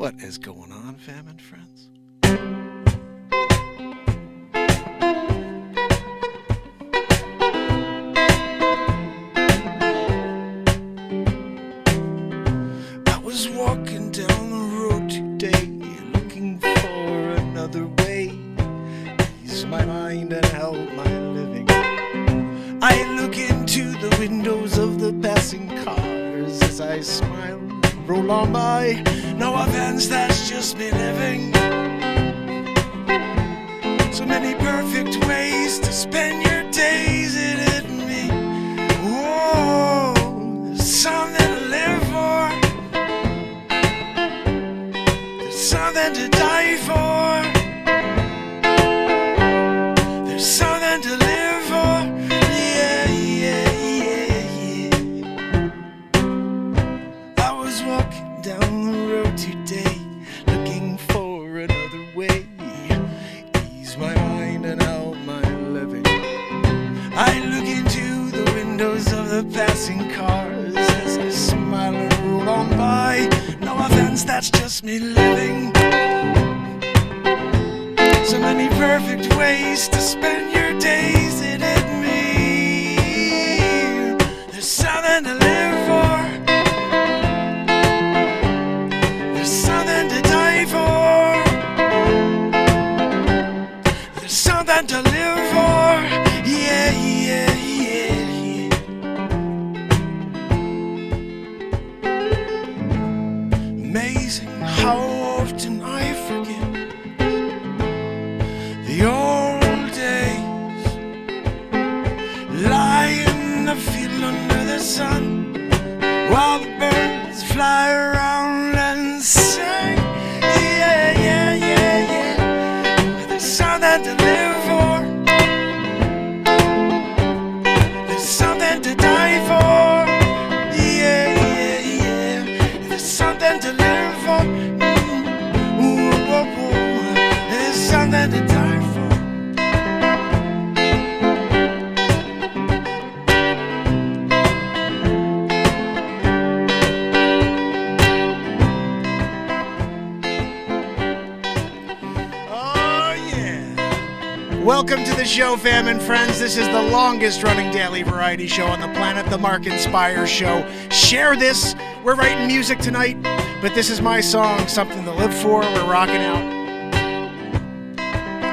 What is going on, fam and friends? I was walking down the road today, looking for another way, ease my mind and help my living. I look into the windows of the passing cars as I smile and roll on by. No offense, that's just me living. So many perfect ways to spend your days, it hit me. Whoa, there's something to live for. There's something to die for. There's something to live for. Yeah, yeah, yeah, yeah. I was walking down the road today, looking for another way, ease my mind and help my living. I look into the windows of the passing cars as I smile and roll on by. No offense, that's just me living. So many perfect ways to spend your days, it hit me. There's something to live for. There's something to die for. There's something to live for. Yeah, yeah, yeah, yeah. Amazing how often I forget the old days. Lie in the field under the sun while the birds fly around and sing. Yeah, yeah, yeah, yeah. There's something to live for. There's something to die for. Yeah, yeah, yeah. There's something to live for. Ooh, whoa, whoa. There's something to die for. Welcome to the show, fam and friends. This is the longest running daily variety show on the planet, the Mark Inspire Show. Share this. We're writing music tonight, but this is my song, Something to Live For. We're rocking out.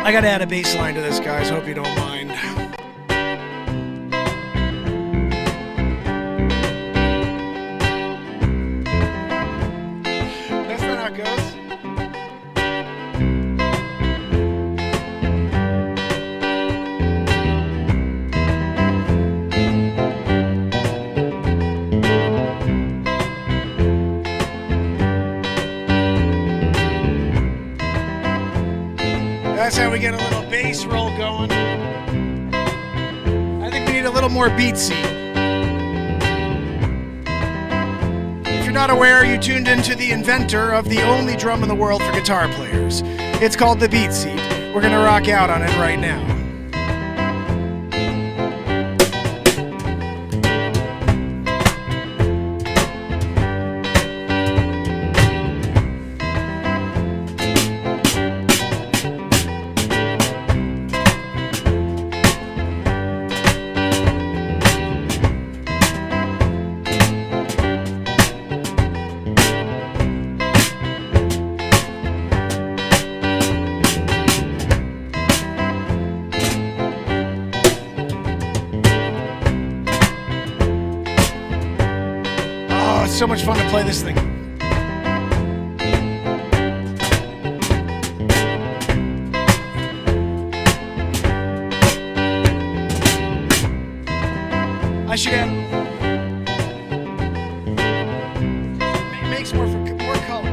I gotta add a bass line to this, guys. Hope you don't mind. That's not how it goes. That's how we get a little bass roll going. I think we need a little more BeatSeat. If you're not aware, you tuned into the inventor of the only drum in the world for guitar players. It's called the BeatSeat. We're gonna rock out on it right now. So much fun to play this thing. I should have. It makes more color.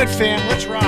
ahead, fam. Let's rock.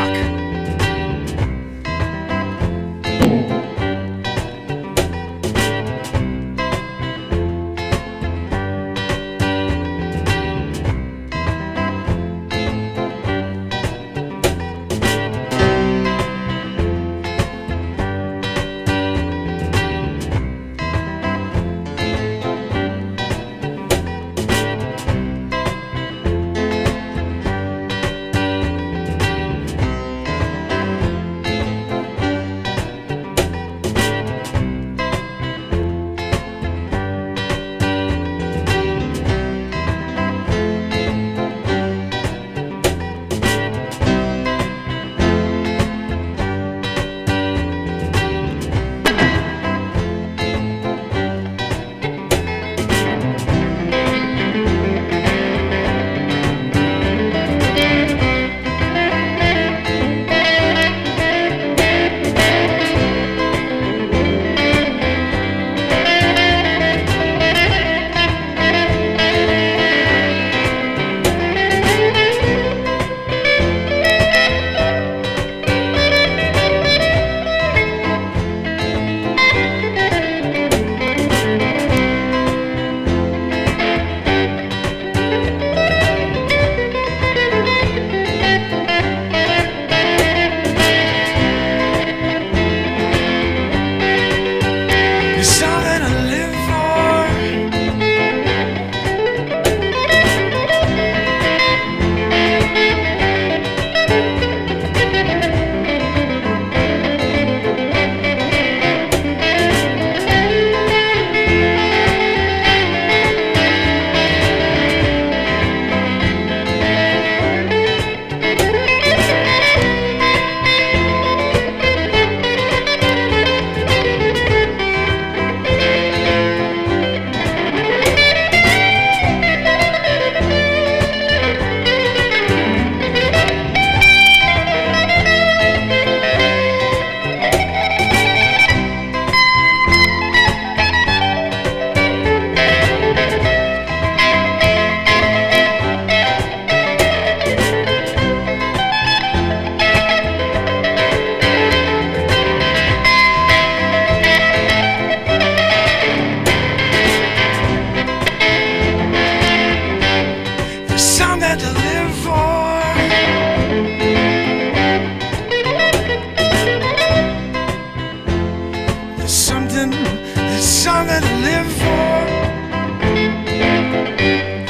Something to live for.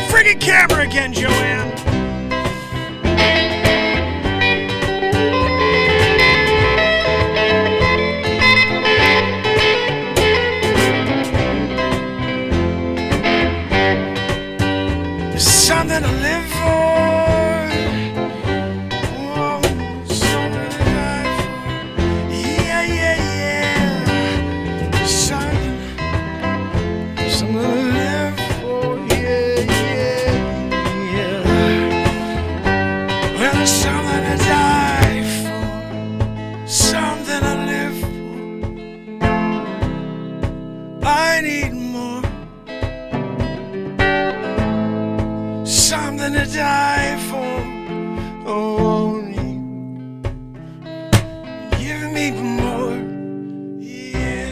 Friggin' camera again, Joanne. There's something to live for. Oh, something to die for. Yeah, yeah, yeah. There's something to live for. Yeah, yeah, yeah. Well, there's something to die for. Something to live for. I need more. Something to die for. Oh, give me more. Yeah.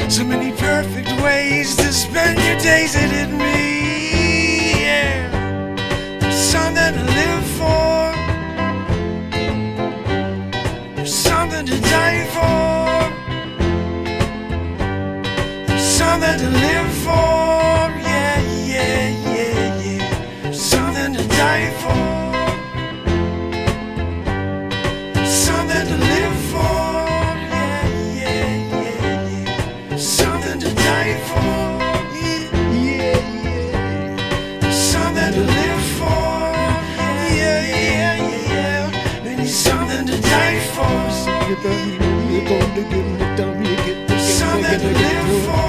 So many perfect ways to spend your days that hit me. Yeah. There's something to live for. There's something to die for. There's something to live for. Yeah, yeah, yeah, yeah. Something to die for. Something to live for. Yeah, yeah, yeah, yeah. Something to die for. Yeah, yeah, yeah. Something to live for. Yeah, yeah, yeah. We need something to die for. Something to live for.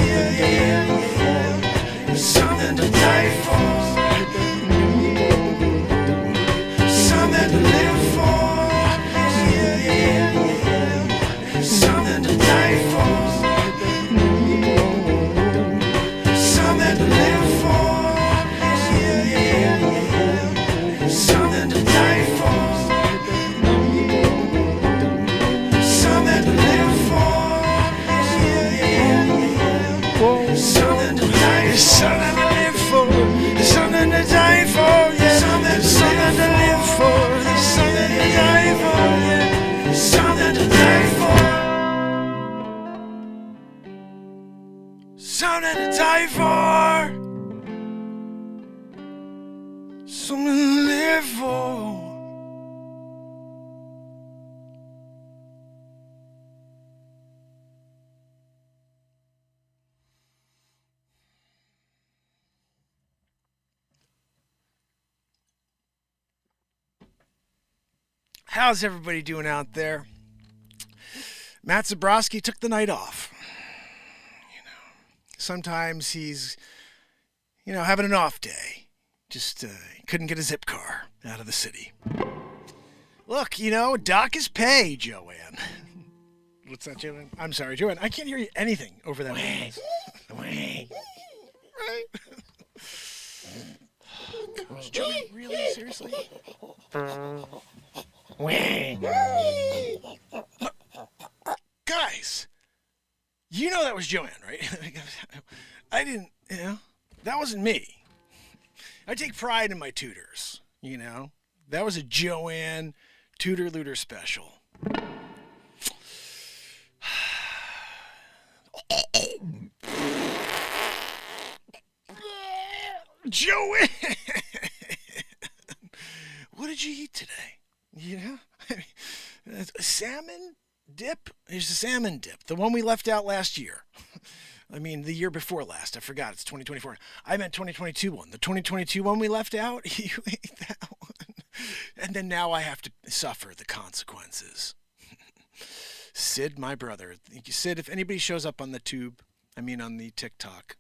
Yeah, yeah, yeah. Something to die for. Something to live for. Yeah, yeah, yeah. Something to die for. Something to live for. Yeah, yeah, yeah. Something to down and to die for. Something to live for. How's everybody doing out there? Matt Zabrowski took the night off. Sometimes he's, having an off day. Just couldn't get a zip car out of the city. Look, dock his pay, Joanne. What's that, Joanne? I'm sorry, Joanne. I can't hear you anything over that. Wait. Right? Gosh, Joanne, really? Seriously? Guys, that was Joanne, right? I didn't, that wasn't me. I take pride in my tutors, That was a Joanne Tutor Looter special. Joanne! What did you eat today? Salmon dip? There's a salmon dip. The one we left out last year. The year before last. I forgot. It's 2024. I meant 2022 one. The 2022 one we left out, you ate that one. And then now I have to suffer the consequences. Sid, my brother. Sid, if anybody shows up on the on the TikTok,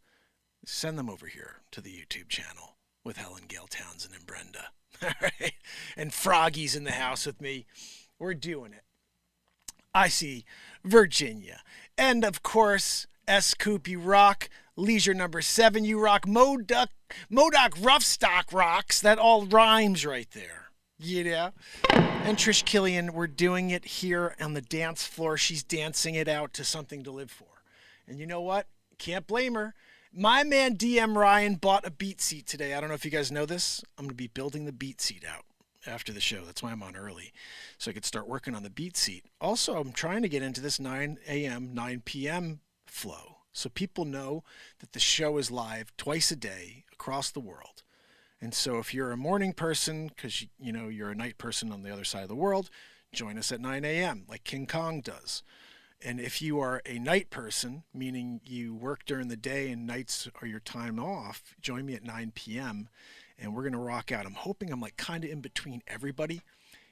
send them over here to the YouTube channel with Helen, Gail Townsend, and Brenda. All right? And Froggy's in the house with me. We're doing it. I see Virginia. And, of course, S-Coop, you rock. Leisure number 7, you rock. Modoc Roughstock rocks. That all rhymes right there. And Trish Killian, we're doing it here on the dance floor. She's dancing it out to Something to Live For. And you know what? Can't blame her. My man DM Ryan bought a BeatSeat today. I don't know if you guys know this. I'm going to be building the BeatSeat out after the show. That's why I'm on early, so I could start working on the BeatSeat. Also, I'm trying to get into this 9 a.m., 9 p.m. flow, so people know that the show is live twice a day across the world. And so if you're a morning person, because you're a night person on the other side of the world, join us at 9 a.m. like King Kong does. And if you are a night person, meaning you work during the day and nights are your time off, join me at 9 p.m. and we're going to rock out. I'm hoping I'm kind of in between everybody,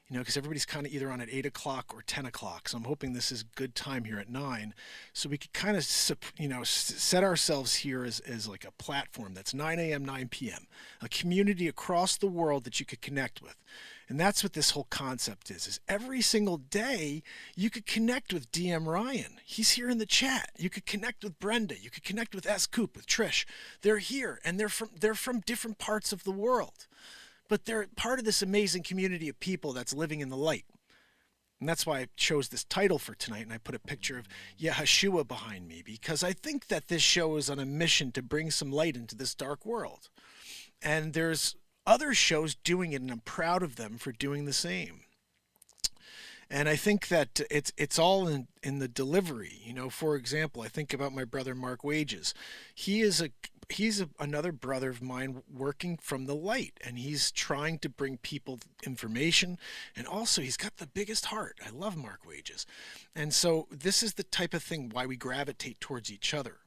because everybody's kind of either on at 8 o'clock or 10 o'clock. So I'm hoping this is good time here at 9. So we could kind of, set ourselves here as like a platform that's 9 a.m., 9 p.m., a community across the world that you could connect with. And that's what this whole concept is every single day you could connect with DM Ryan. He's here in the chat. You could connect with Brenda. You could connect with S. Coop, with Trish. They're here, and they're from different parts of the world. But they're part of this amazing community of people that's living in the light. And that's why I chose this title for tonight, and I put a picture of Yeshua behind me, because I think that this show is on a mission to bring some light into this dark world. And there's other shows doing it, and I'm proud of them for doing the same. And I think that it's all in the delivery. For example, I think about my brother Mark Wages. He's another brother of mine working from the light, and he's trying to bring people information, and also he's got the biggest heart. I love Mark Wages. And so this is the type of thing why we gravitate towards each other.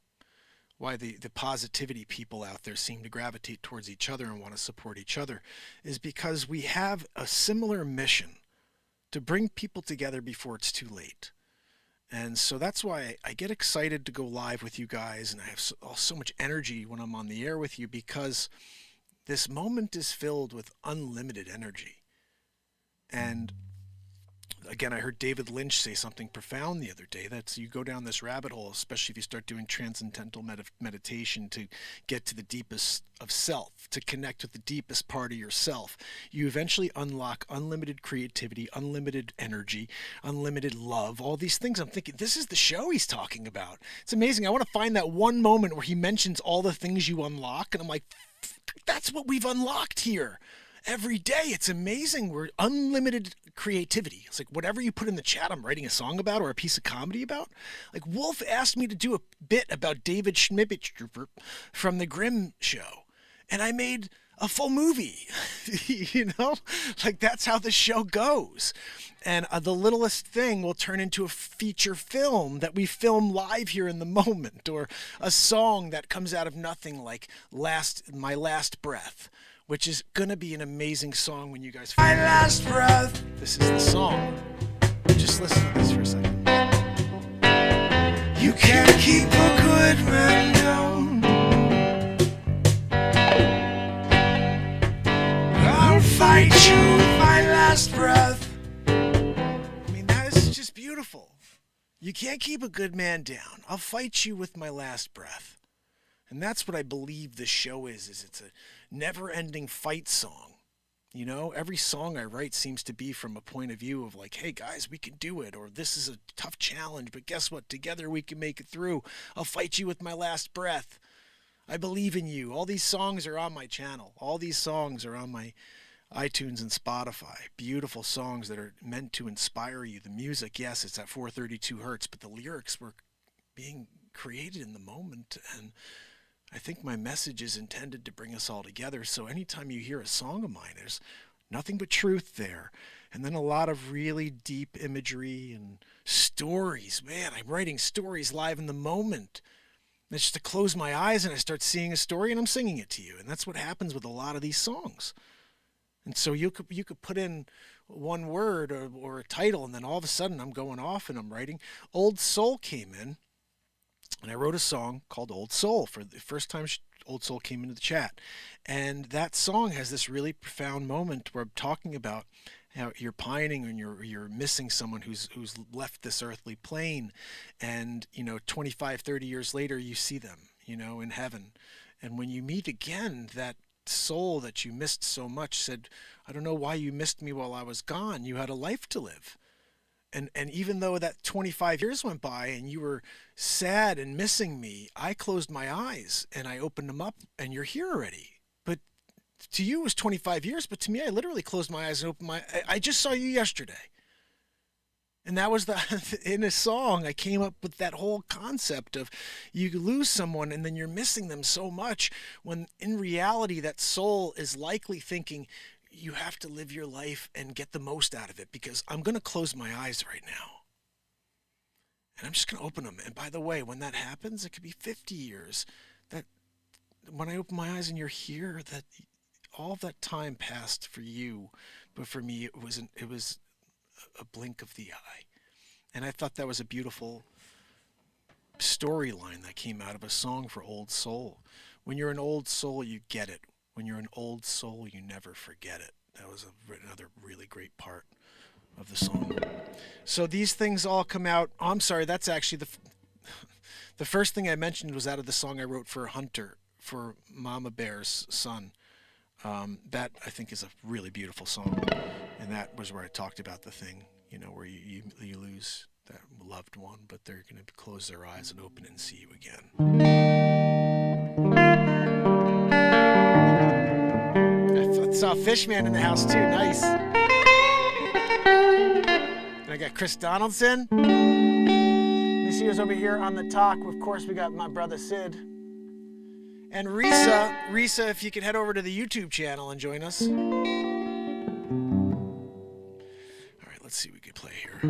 Why the positivity people out there seem to gravitate towards each other and want to support each other is because we have a similar mission to bring people together before it's too late. And so that's why I get excited to go live with you guys, and I have so much energy when I'm on the air with you, because this moment is filled with unlimited energy. And again, I heard David Lynch say something profound the other day. That's, you go down this rabbit hole, especially if you start doing transcendental meditation to get to the deepest of self, to connect with the deepest part of yourself. You eventually unlock unlimited creativity, unlimited energy, unlimited love, all these things. I'm thinking, this is the show he's talking about. It's amazing. I want to find that one moment where he mentions all the things you unlock, and I'm like, that's what we've unlocked here. every day. It's amazing. We're unlimited creativity. It's like whatever you put in the chat, I'm writing a song about or a piece of comedy about. Like Wolf asked me to do a bit about David Schmidtstruper from the Grimm show, and I made a full movie. You know, like that's how the show goes. And the littlest thing will turn into a feature film that we film live here in the moment, or a song that comes out of nothing, like My Last Breath, which is gonna be an amazing song when you guys find My Last Breath. This is the song. Just listen to this for a second. You can't keep a good man down. I'll fight you with my last breath. I mean, that is just beautiful. You can't keep a good man down. I'll fight you with my last breath. And that's what I believe this show is it's a never-ending fight song. You know, every song I write seems to be from a point of view of like, hey guys, we can do it, or this is a tough challenge, but guess what? Together we can make it through. I'll fight you with my last breath. I believe in you. All these songs are on my channel. All these songs are on my iTunes and Spotify. Beautiful songs that are meant to inspire you. The music, yes, it's at 432 hertz, but the lyrics were being created in the moment, and I think my message is intended to bring us all together. So anytime you hear a song of mine, there's nothing but truth there. And then a lot of really deep imagery and stories. Man, I'm writing stories live in the moment. And it's just to close my eyes and I start seeing a story and I'm singing it to you. And that's what happens with a lot of these songs. And so you could put in one word or a title, and then all of a sudden I'm going off and I'm writing. Old Soul came in. And I wrote a song called Old Soul for the first time Old Soul came into the chat. And that song has this really profound moment where I'm talking about how you're pining and you're missing someone who's left this earthly plane. And, 25, 30 years later, you see them, in heaven. And when you meet again, that soul that you missed so much said, I don't know why you missed me while I was gone. You had a life to live. And even though that 25 years went by and you were sad and missing me, I closed my eyes and I opened them up and you're here already. But to you it was 25 years, but to me I literally closed my eyes and opened I just saw you yesterday. And that was in a song I came up with that whole concept of you lose someone and then you're missing them so much, when in reality that soul is likely thinking, you have to live your life and get the most out of it, because I'm going to close my eyes right now. And I'm just going to open them. And by the way, when that happens, it could be 50 years. That when I open my eyes and you're here, that all of that time passed for you. But for me, it was a blink of the eye. And I thought that was a beautiful storyline that came out of a song for Old Soul. When you're an old soul, you get it. When you're an old soul, you never forget it. That was another really great part of the song. So these things all come out. Oh, I'm sorry, that's actually the first thing I mentioned was out of the song I wrote for Hunter, for Mama Bear's son. That, I think, is a really beautiful song. And that was where I talked about the thing, where you lose that loved one, but they're going to close their eyes and open it and see you again. I saw Fishman in the house too. Nice. And I got Chris Donaldson. You see us over here on the talk. Of course, we got my brother Sid. And Risa, if you could head over to the YouTube channel and join us. All right, let's see what we can play here.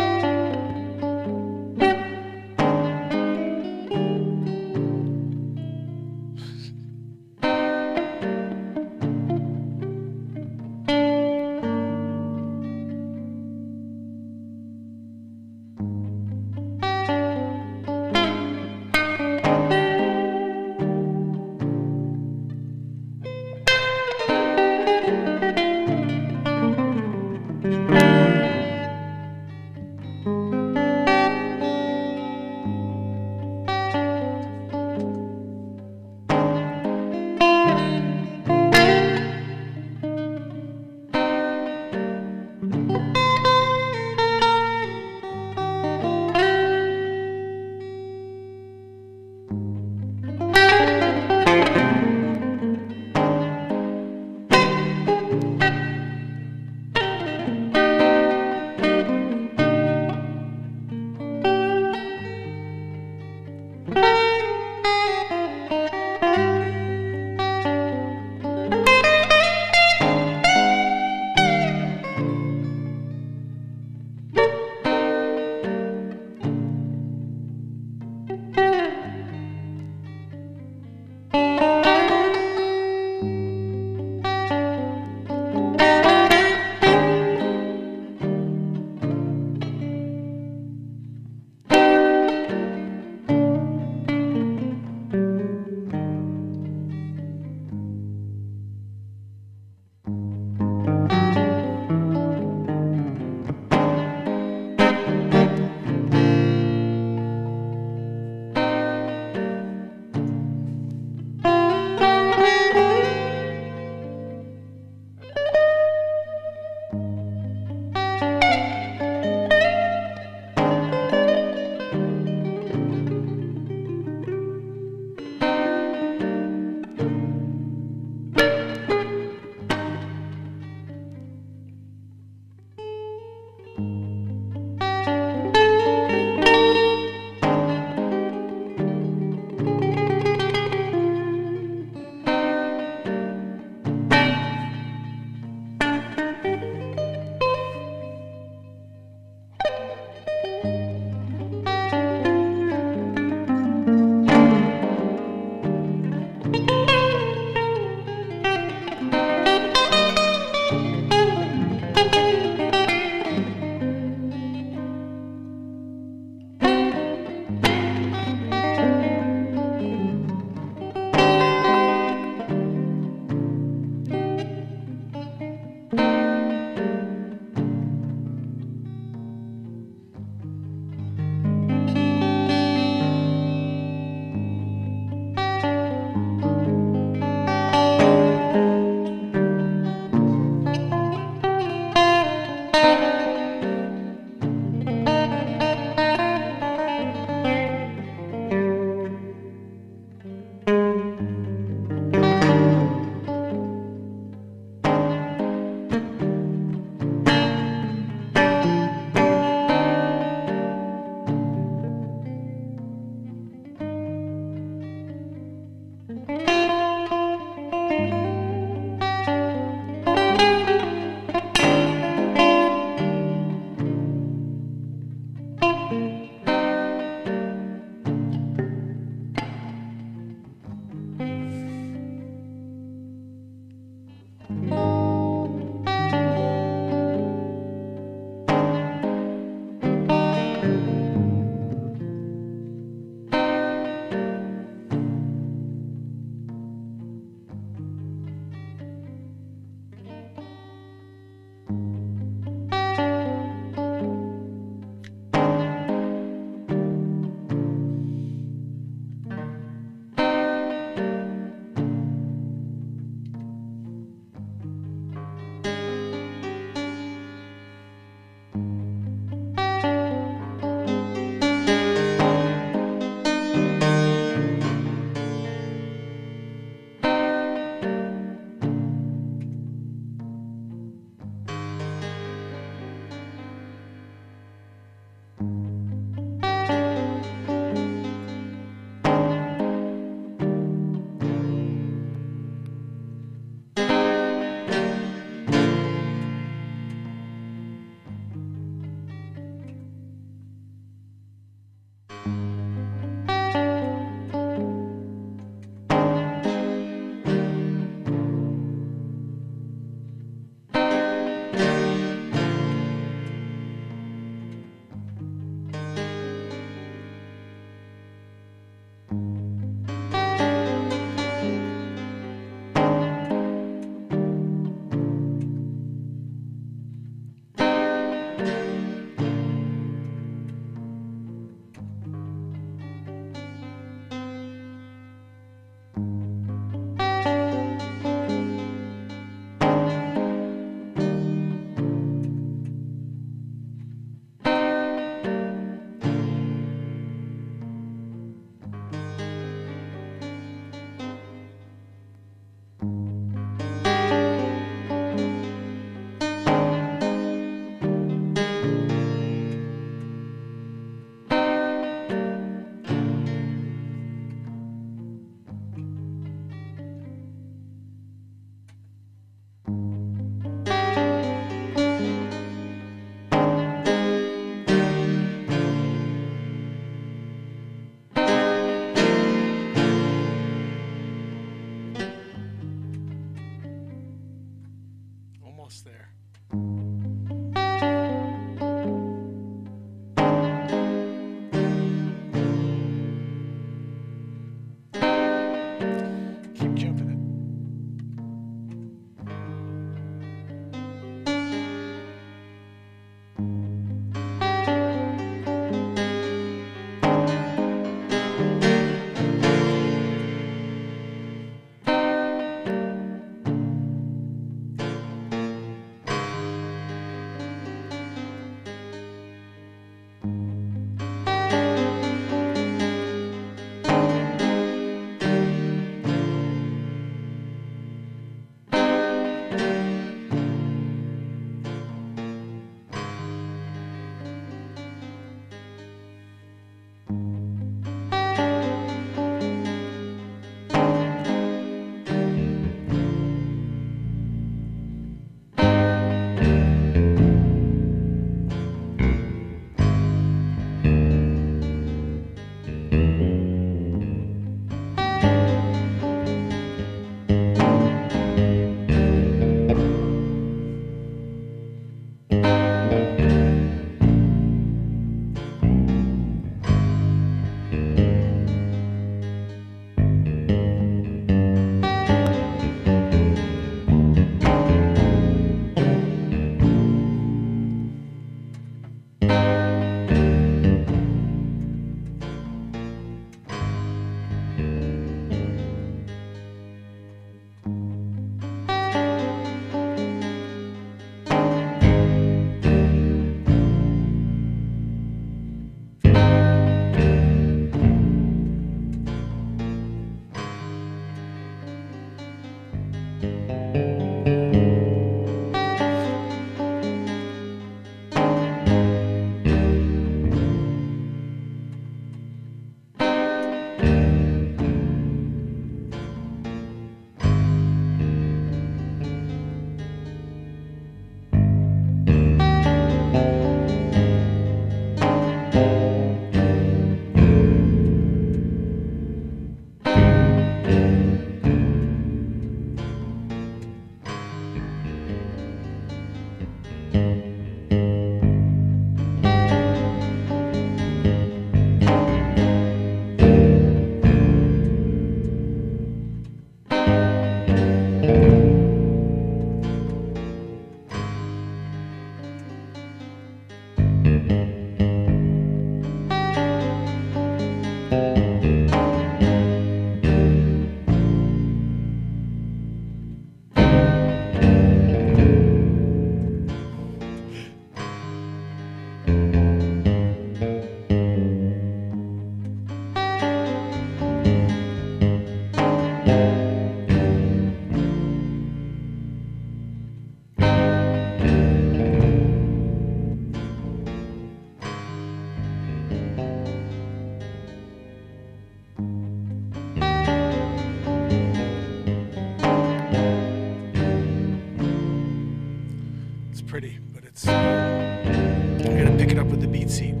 pretty, but it's. I'm gonna pick it up with the BeatSeat.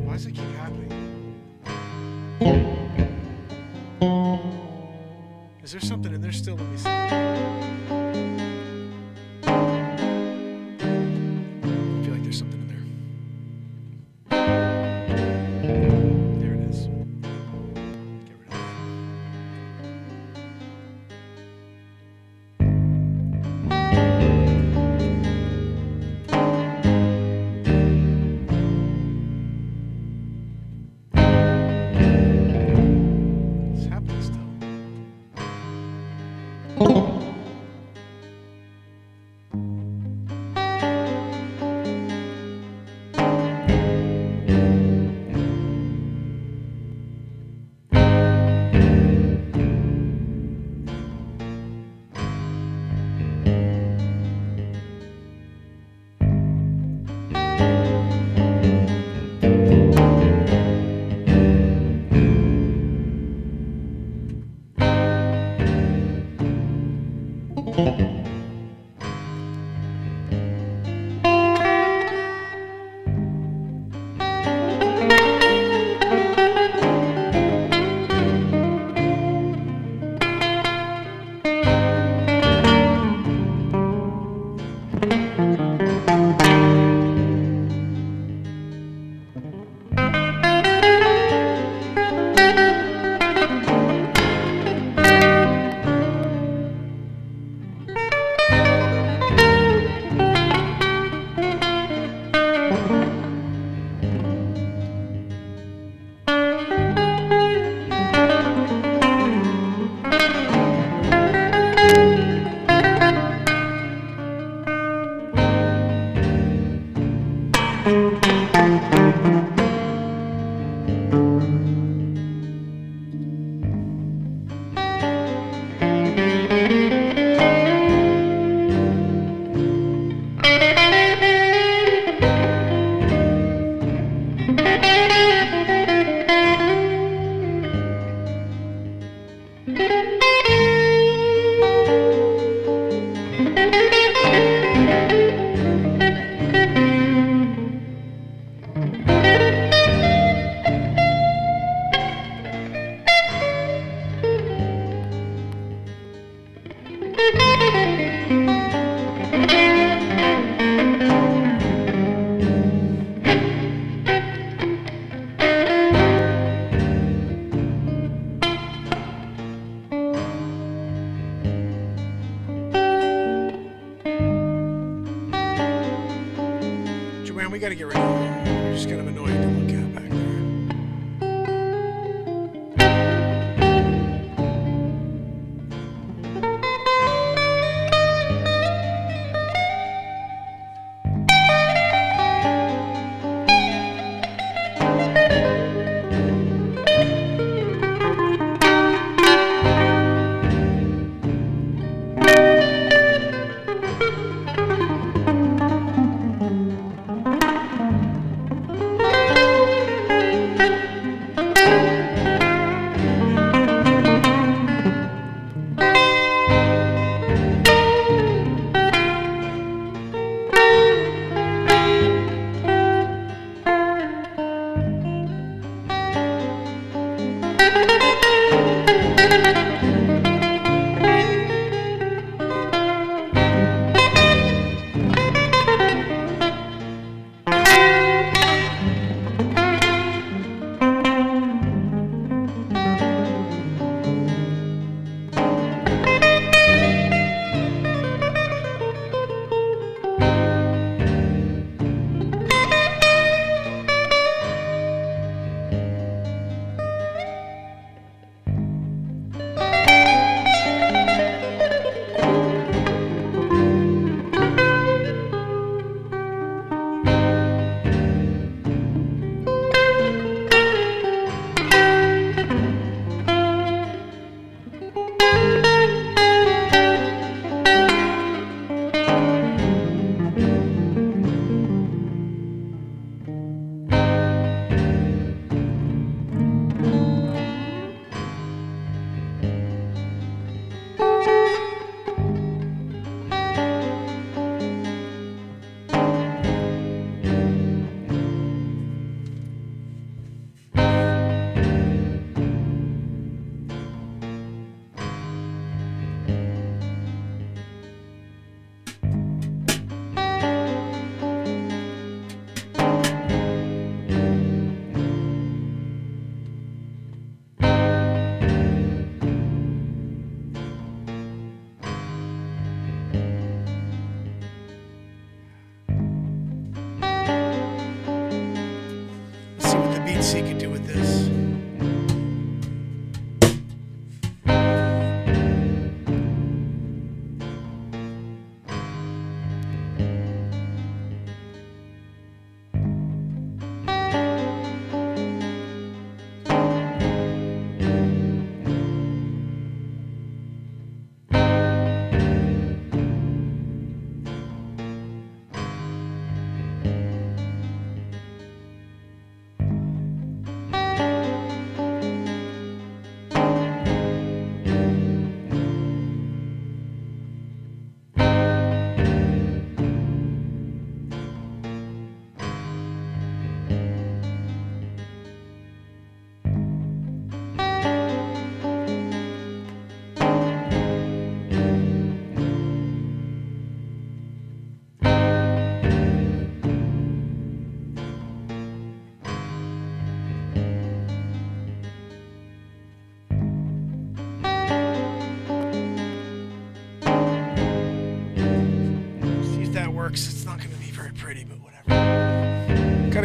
Why does it keep happening? Is there something in there still? Let me see. There's something in there. There it is. Get rid of that. It's happening still. We gotta get rid of it. You're just kind of annoying to look at back there.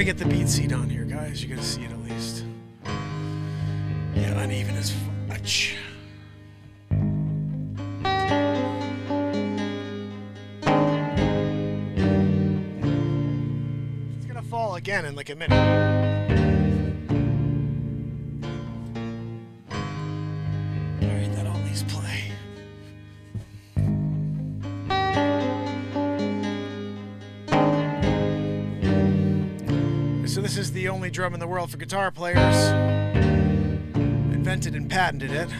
gotta get the BeatSeat on here, guys. You gotta see it at least. Yeah, uneven as fudge. It's gonna fall again in like a minute. So this is the only drum in the world for guitar players. Invented and patented it.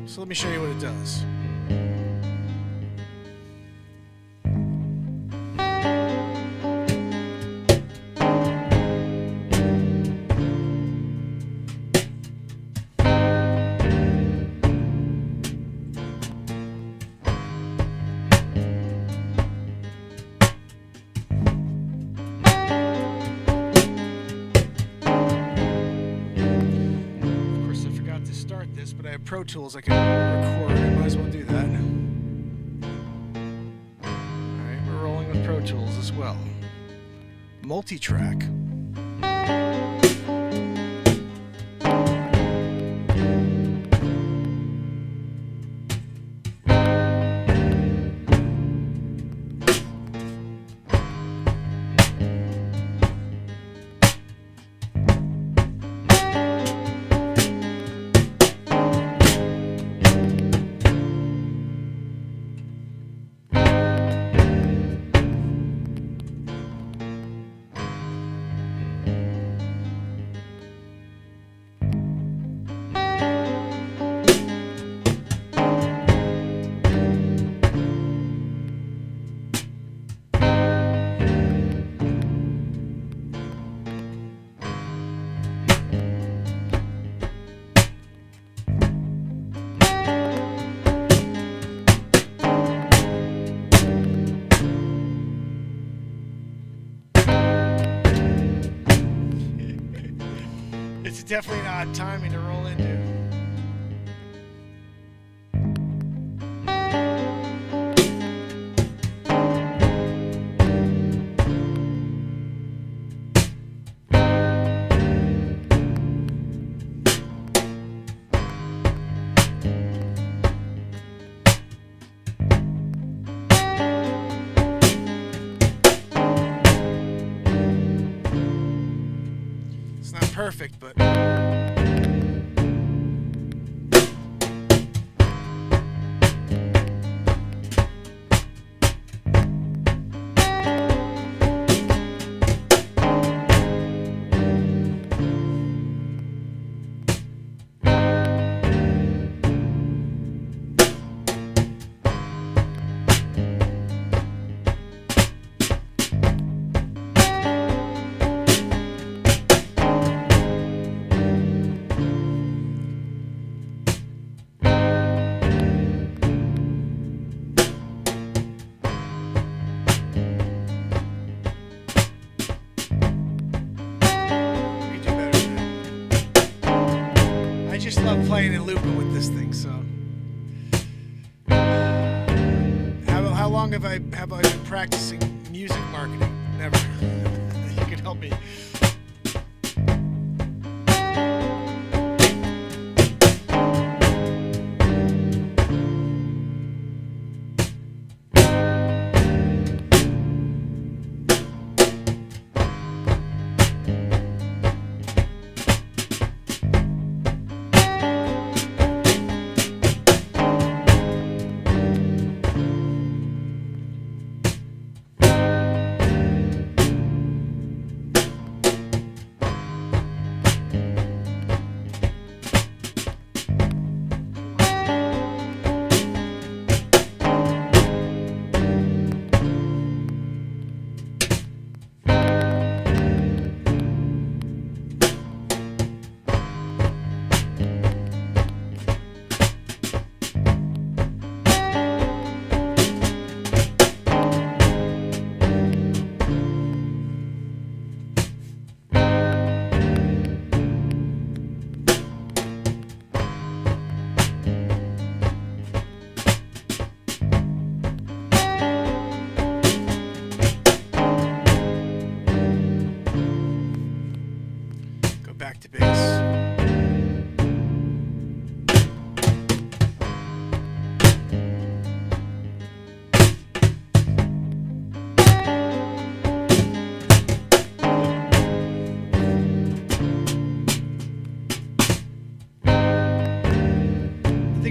So let me show you what it does. But I have Pro Tools I can record. I might as well do that. Alright, we're rolling with Pro Tools as well. Multi-track. It's definitely an odd timing to roll into. It's not perfect, but I just love playing and looping with this thing. So, how long have I been practicing music marketing? Never. You can help me.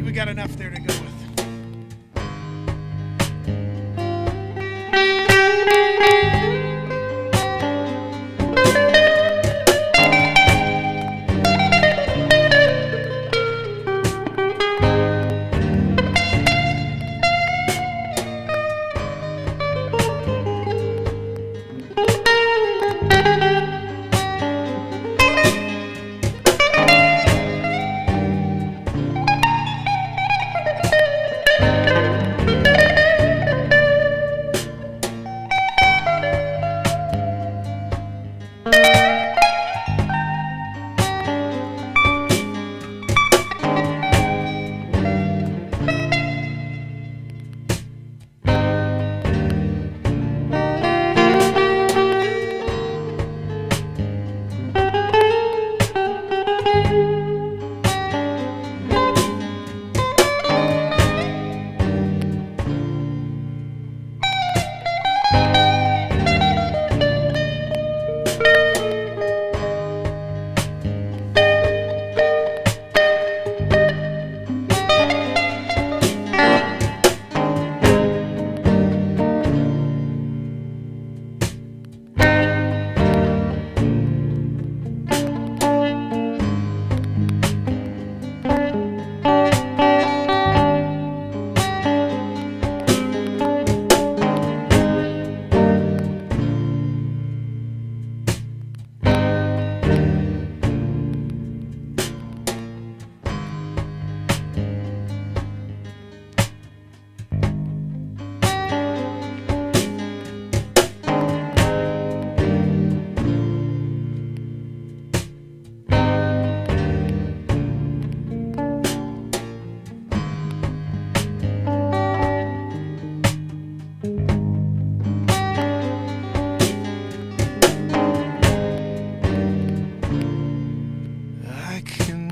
think we got enough there to go with.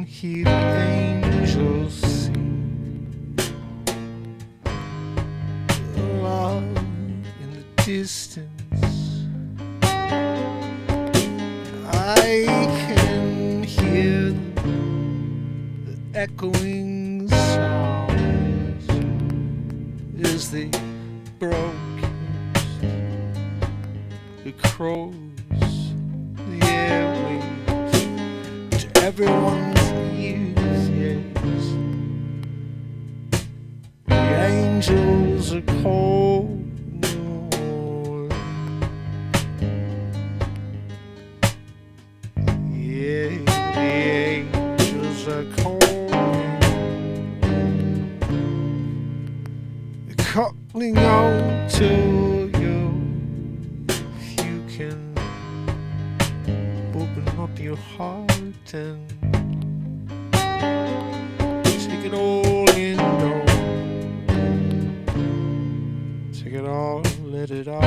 Hear the angels sing, love in the distance. I can hear the echoing sounds as they broadcast across the airwaves to everyone's ears. Yes, the angels are cold. Yeah, the angels are calling. They're calling out to you. If you can open up your heart and take it all in, though. Take it all, let it out.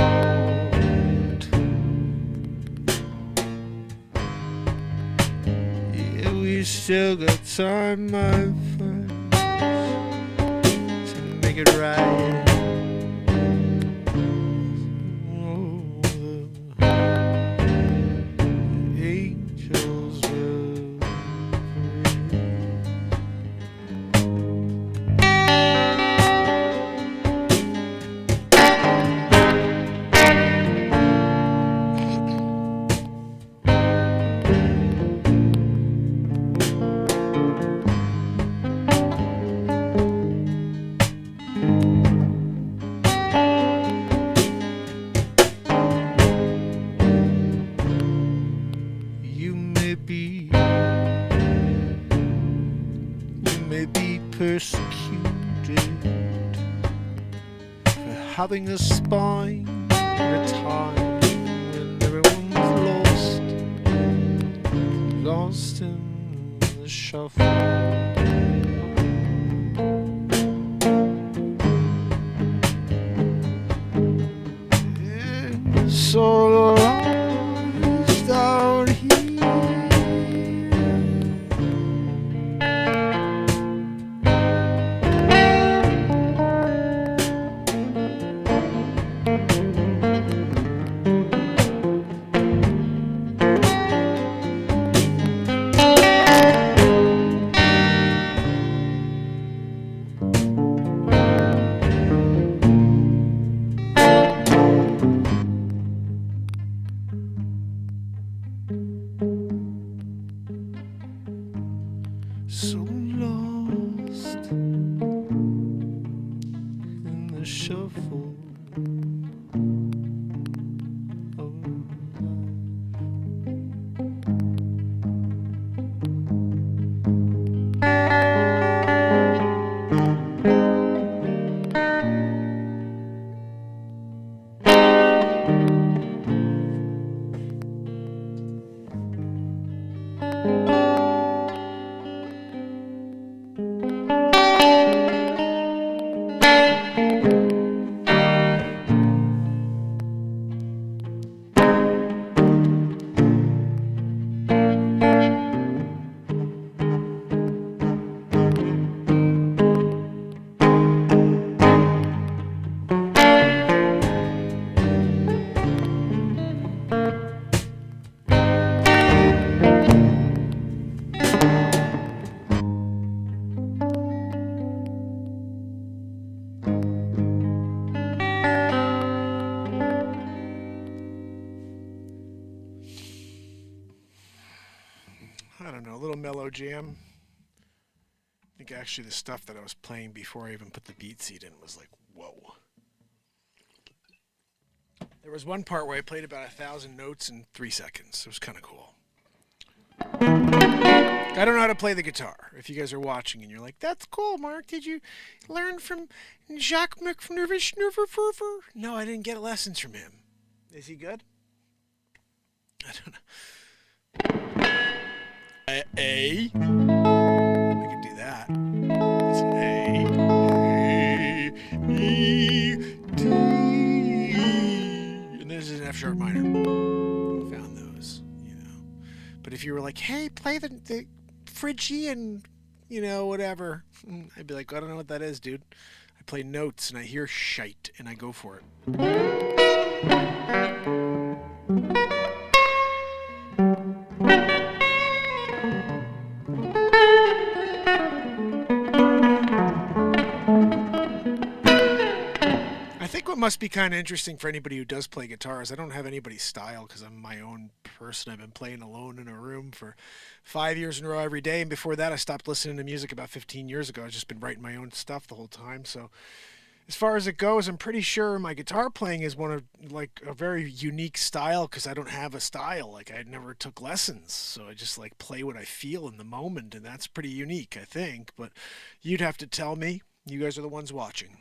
Yeah, we still got time, my friends, to make it right. Oh, the angels will persecuted for having a spine at a time when everyone's lost in the shuffle. So lost out here. mellow jam. I think actually the stuff that I was playing before I even put the BeatSeat in was like, whoa. There was one part where I played about 1,000 notes in 3 seconds. It was kind of cool. I don't know how to play the guitar. If you guys are watching and you're like, that's cool, Mark. Did you learn from Jacques McNervish? No, I didn't get lessons from him. Is he good? I don't know. A. I can do that. It's an A. E. D. And this is an F sharp minor. Found those, you know. But if you were like, hey, play the Phrygian, you know, whatever, I'd be like, I don't know what that is, dude. I play notes and I hear shite and I go for it. I think what must be kind of interesting for anybody who does play guitar is I don't have anybody's style because I'm my own person. I've been playing alone in a room for 5 years in a row every day. And before that, I stopped listening to music about 15 years ago. I've just been writing my own stuff the whole time. So as far as it goes, I'm pretty sure my guitar playing is one of like a very unique style because I don't have a style. Like I never took lessons. So I just like play what I feel in the moment. And that's pretty unique, I think. But you'd have to tell me. You guys are the ones watching.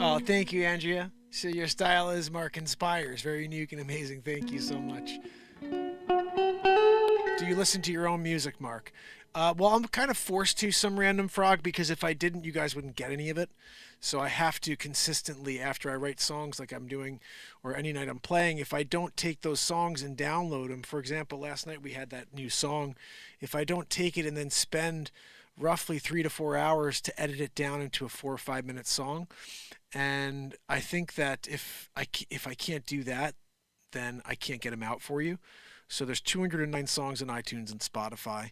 Oh, thank you, Andrea. So your style is Mark Inspires. Very unique and amazing. Thank you so much. Do you listen to your own music, Mark? Well, I'm kind of forced to, some random frog, because if I didn't, you guys wouldn't get any of it. So I have to consistently, after I write songs like I'm doing, or any night I'm playing, if I don't take those songs and download them, for example, last night we had that new song. If I don't take it and then spend roughly 3 to 4 hours to edit it down into a 4 or 5 minute song, and I think that if I can't do that, then I can't get them out for you. So there's 209 songs on iTunes and Spotify.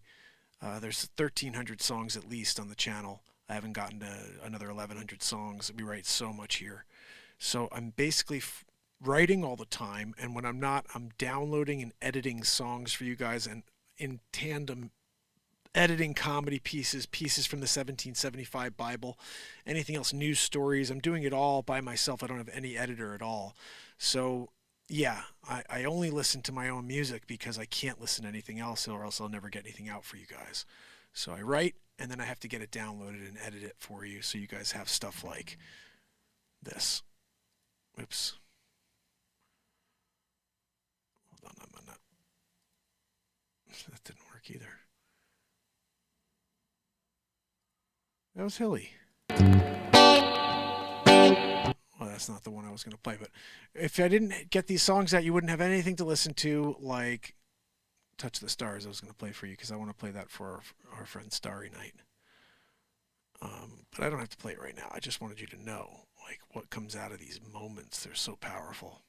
There's 1,300 songs at least on the channel. I haven't gotten to another 1,100 songs. We write so much here. So I'm basically writing all the time, and when I'm not, I'm downloading and editing songs for you guys, and in tandem editing comedy pieces from the 1775 Bible, anything else, news stories. I'm doing it all by myself. I don't have any editor at all. So yeah, I only listen to my own music because I can't listen to anything else, or else I'll never get anything out for you guys. So I write, and then I have to get it downloaded and edit it for you, so you guys have stuff like this. Oops. Hold on, I'm not. That didn't work either. That was hilly. Well, that's not the one I was going to play, but if I didn't get these songs out, you wouldn't have anything to listen to, like Touch the Stars. I was going to play for you because I want to play that for our friend Starry Night. But I don't have to play it right now. I just wanted you to know, like, what comes out of these moments. They're so powerful.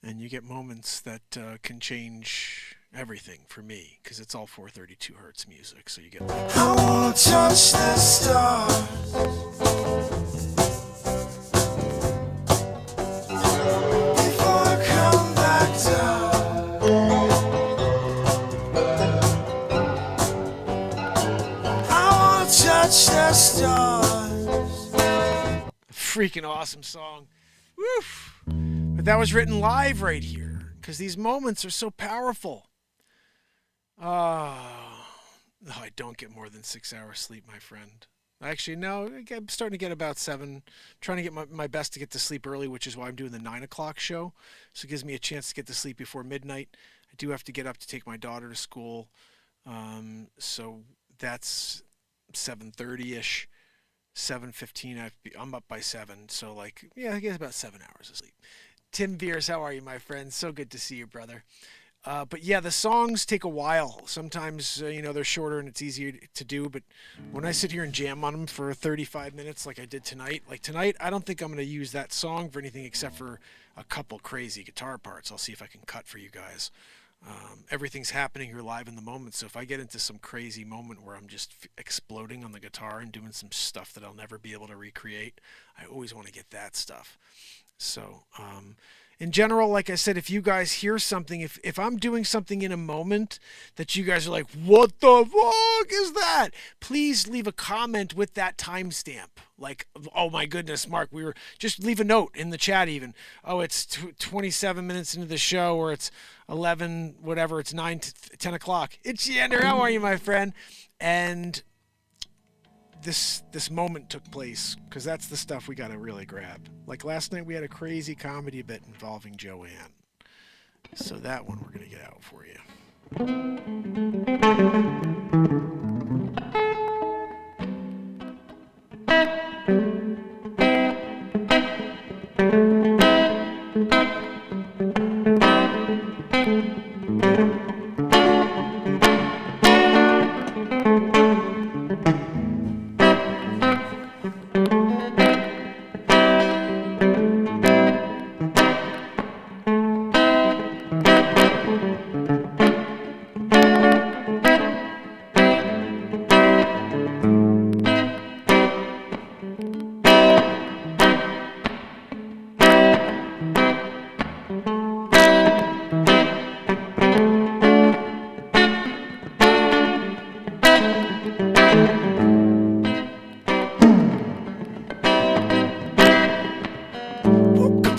And you get moments that can change everything for me, because it's all 432 hertz music. So you get like, I wanna touch the stars before I come back down. I wanna touch the stars. Freaking awesome song. Woof. But that was written live right here, because these moments are so powerful. No, I don't get more than 6 hours sleep, my friend. Actually, no, I'm starting to get about 7. I'm trying to get my best to get to sleep early, which is why I'm doing the 9 o'clock show. So it gives me a chance to get to sleep before midnight. I do have to get up to take my daughter to school. So that's 7:30-ish. 7:15, I'm up by 7. So, like, yeah, I get about 7 hours of sleep. Tim Beers, how are you, my friend? So good to see you, brother. But yeah, the songs take a while. Sometimes, they're shorter and it's easier to do. But when I sit here and jam on them for 35 minutes, like I did tonight, I don't think I'm going to use that song for anything except for a couple crazy guitar parts. I'll see if I can cut for you guys. Everything's happening here live in the moment. So if I get into some crazy moment where I'm just exploding on the guitar and doing some stuff that I'll never be able to recreate, I always want to get that stuff. So, in general, like I said, if you guys hear something, if I'm doing something in a moment that you guys are like, what the fuck is that? Please leave a comment with that timestamp. Like, oh my goodness, Mark, just leave a note in the chat even. Oh, it's 27 minutes into the show, or it's 11, whatever, it's 9 to 10 o'clock. It's Yander, how are you, my friend? And this moment took place because that's the stuff we got to really grab. Like last night we had a crazy comedy bit involving Joanne. So that one we're going to get out for you.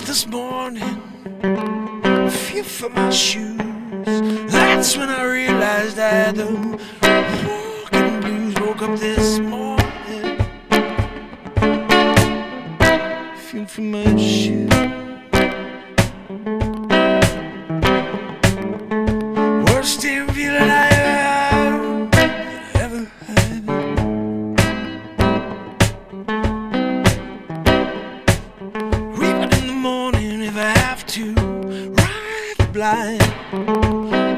This morning, feel for my shoes. That's when I realized I had the walking blues. Woke up this morning, feel for my shoes. Worst damn feeling I ever had. To ride blind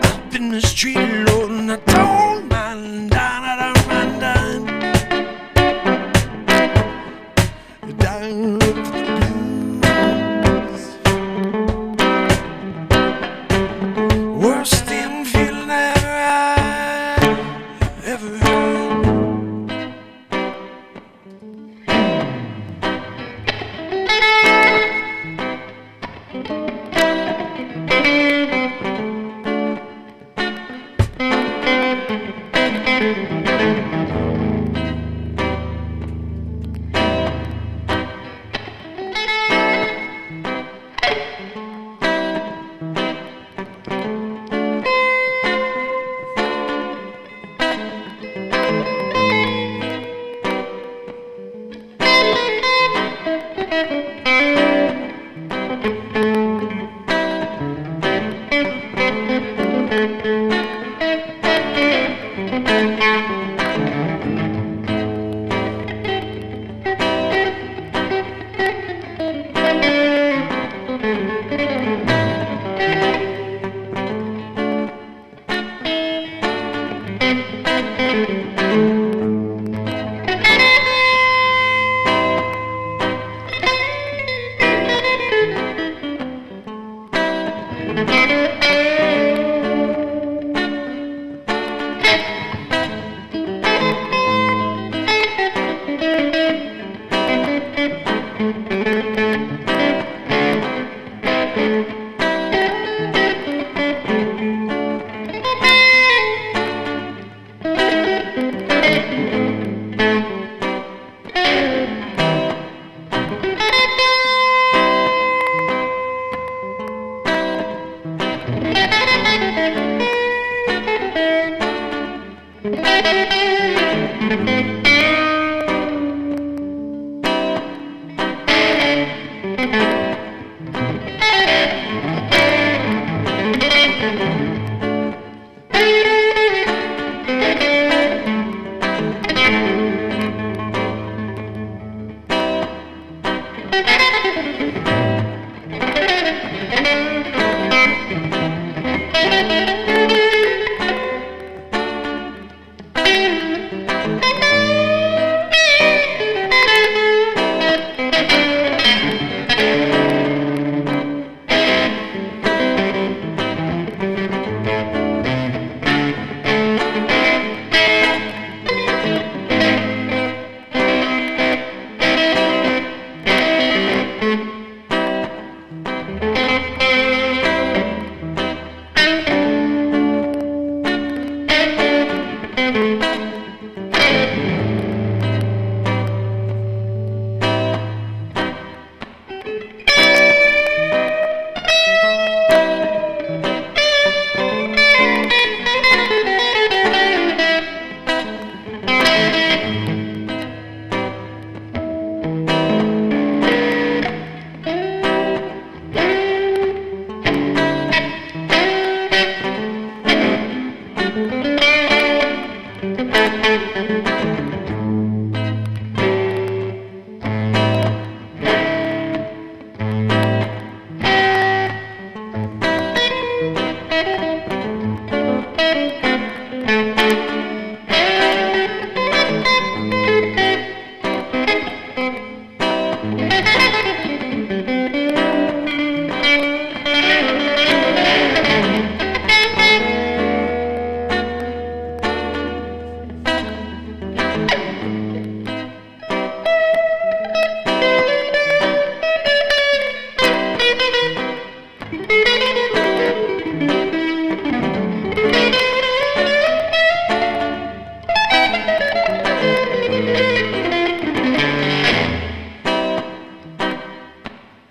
up in the street alone, and I don't mind down, I don't mind down for the blues. Worst damn feeling I ever had.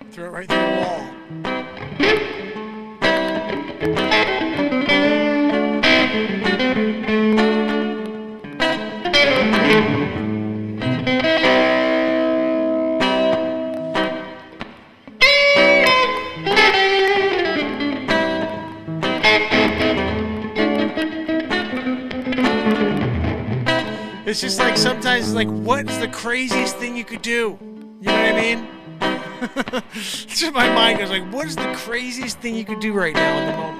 Throw it right through the wall. It's just like sometimes it's like, what's the craziest thing you could do? You know what I mean? It's just my mind goes like, what is the craziest thing you could do right now in the moment?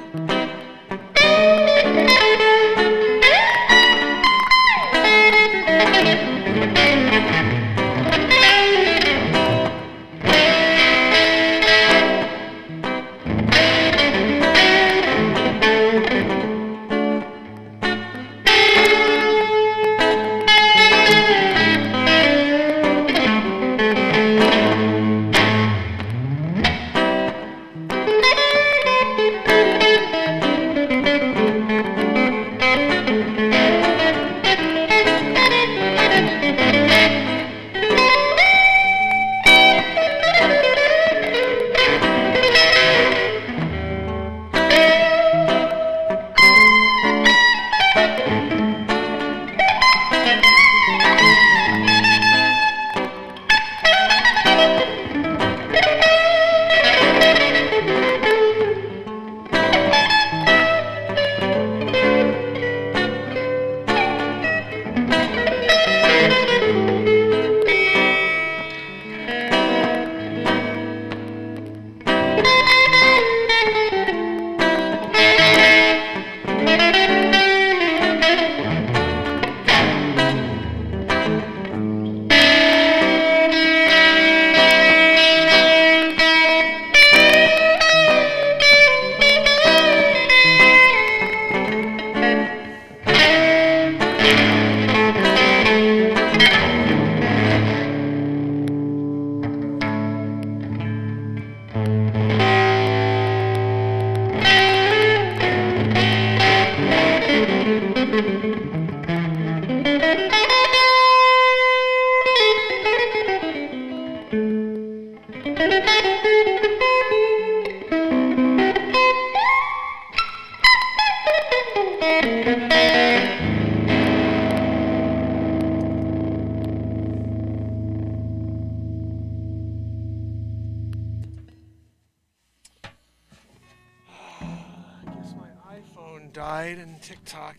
Died and TikTok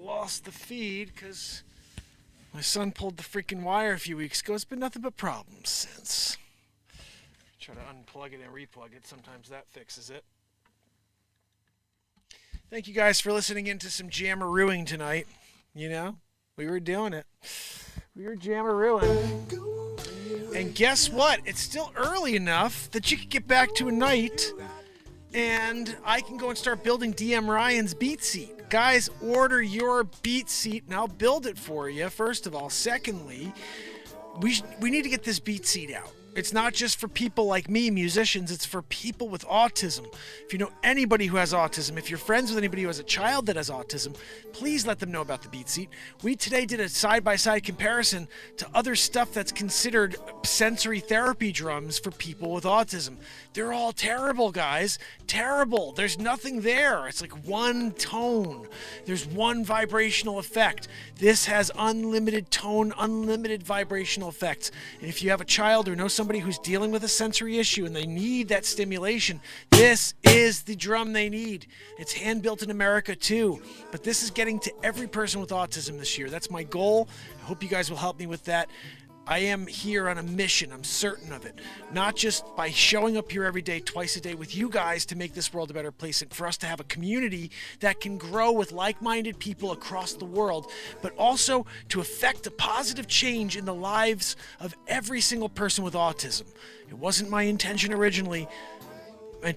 lost the feed because my son pulled the freaking wire a few weeks ago. It's been nothing but problems since. Try to unplug it and replug it. Sometimes that fixes it. Thank you guys for listening into some jammerooing tonight. You know, we were doing it. We were jammerooing. And guess what? It's still early enough that you could get back to a night and I can go and start building DM Ryan's BeatSeat. Guys, order your BeatSeat and I'll build it for you, first of all. Secondly, we need to get this BeatSeat out. It's not just for people like me, musicians, it's for people with autism. If you know anybody who has autism, if you're friends with anybody who has a child that has autism, please let them know about the BeatSeat. We today did a side-by-side comparison to other stuff that's considered sensory therapy drums for people with autism. They're all terrible, guys. Terrible. There's nothing there. It's like one tone. There's one vibrational effect. This has unlimited tone, unlimited vibrational effects. And if you have a child or know someone somebody who's dealing with a sensory issue and they need that stimulation, this is the drum they need. It's hand built in America too, but this is getting to every person with autism this year. That's my goal. I hope you guys will help me with that. I am here on a mission. I'm certain of it. Not just by showing up here every day, twice a day with you guys to make this world a better place and for us to have a community that can grow with like-minded people across the world, but also to affect a positive change in the lives of every single person with autism. It wasn't my intention originally. My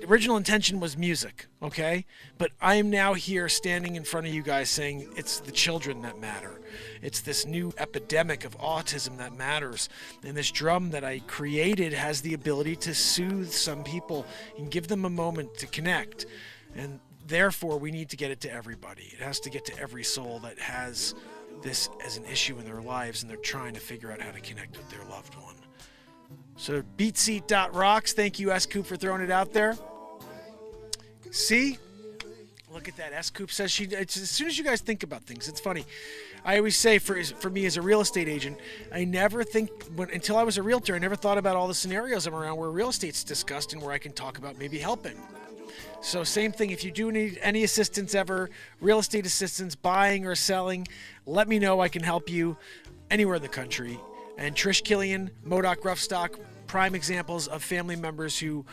original intention was music, okay? But I am now here standing in front of you guys saying it's the children that matter. It's this new epidemic of autism that matters. And this drum that I created has the ability to soothe some people and give them a moment to connect. And therefore, we need to get it to everybody. It has to get to every soul that has this as an issue in their lives and they're trying to figure out how to connect with their loved one. So BeatSeat.rocks. Thank you, S-Coop, for throwing it out there. See? Look at that. S-Coop says it's, as soon as you guys think about things, it's funny. I always say for me as a real estate agent, I never think, until I was a realtor, I never thought about all the scenarios I'm around where real estate's discussed and where I can talk about maybe helping. So same thing, if you do need any assistance ever, real estate assistance, buying or selling, let me know. I can help you anywhere in the country. And Trish Killian, Modoc Roughstock, prime examples of family members who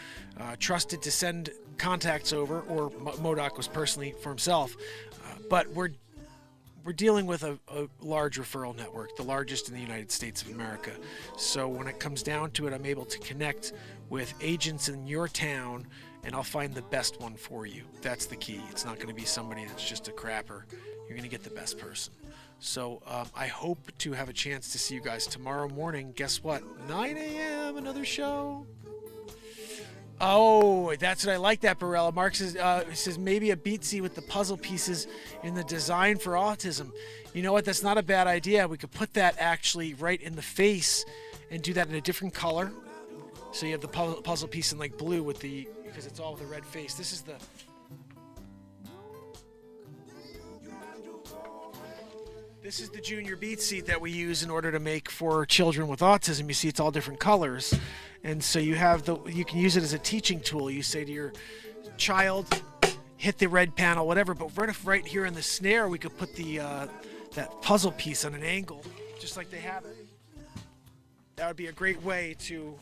trusted to send contacts over, or Modoc was personally for himself. But we're dealing with a large referral network, the largest in the United States of America. So when it comes down to it, I'm able to connect with agents in your town, and I'll find the best one for you. That's the key. It's not going to be somebody that's just a crapper. You're going to get the best person. So I hope to have a chance to see you guys tomorrow morning. Guess what? 9 a.m., another show. Oh, that's what I like that, Barella. Mark says maybe a BeatSeat with the puzzle pieces in the design for autism. You know what? That's not a bad idea. We could put that actually right in the face and do that in a different color. So you have the puzzle piece in like blue with the, because it's all with a red face. This is the... This is the junior BeatSeat that we use in order to make for children with autism. You see, it's all different colors. And so you can use it as a teaching tool. You say to your child, hit the red panel, whatever. But right here in the snare, we could put the that puzzle piece on an angle, just like they have it. That would be a great way to